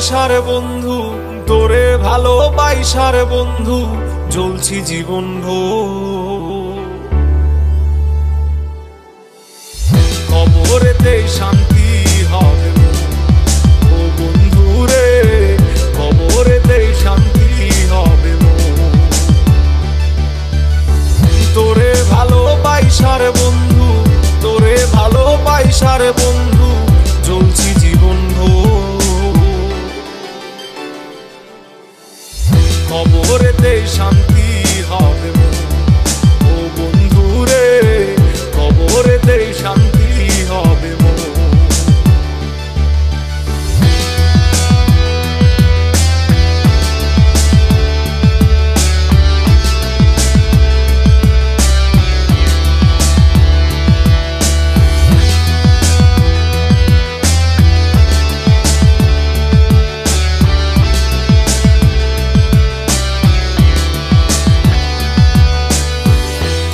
ভালোবাইসার বন্ধু, তোরে ভালোবাইসার বন্ধু, জ্বলছি জীবন ভোর। কবরেতে শান্তি হবে ও বন্ধু রে, কবরেতে শান্তি হবে তোরে ভালোবাইসার বন্ধু, তোরে ভালোবাইসার বন্ধু, জ্বলছি জীবন ভোর। কবরেতে শান্তি হবে ও বন্ধু রে, কবরেতে শান্তি হবে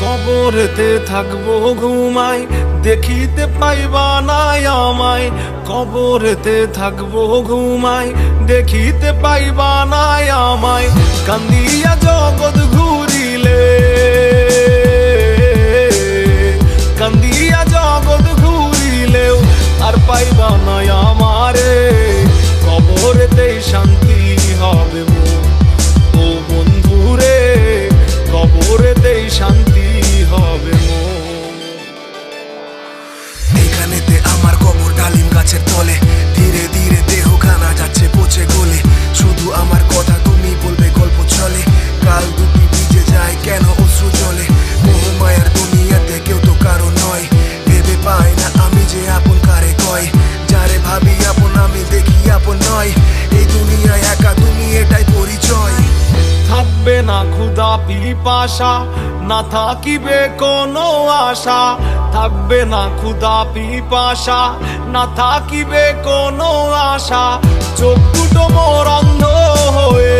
কবরেতে থাকবো ঘুমাই, দেখিতে পাইবা নাই আমায়। কবরেতে থাকবো ঘুমাই, দেখিতে পাইবা নাই আমায়। কান্দিয়া জগৎ ঘুরিলে, কান্দিয়া জগৎ ঘুরিলেও আর পাইবা নাই আমারে। কবরেতেই শান্তি হবে ও বন্ধু রে, কবরেতেই শান্তি হবে। এখানেতে আমার কবর ডালিম গাছের তলে, ধীরে ধীরে দেহখানা যাচ্ছে পচে গলে। শুধু আমার কথা তুমি বলবে গল্প চলে, কাল দুটি ভিজে যায় কেন অশ্রু জলে। মোহমায়ার দুনিয়াতে কেউ তো কারো নয়, ভেবে পাই না আমি যে আপন কারে কয়। যারে ভাবি আপন আমি দেখি আপন নয়, এই দুনিয়ায় একা তুমি এটাই পরিচয়। থাকবে না ক্ষুধা পিপাসা, না থাকিবে কোনো আশা। থাকবে না ক্ষুধা পিপাসা, না থাকিবে কোনো আশা। চোখ দুটো মোর অন্ধ হয়ে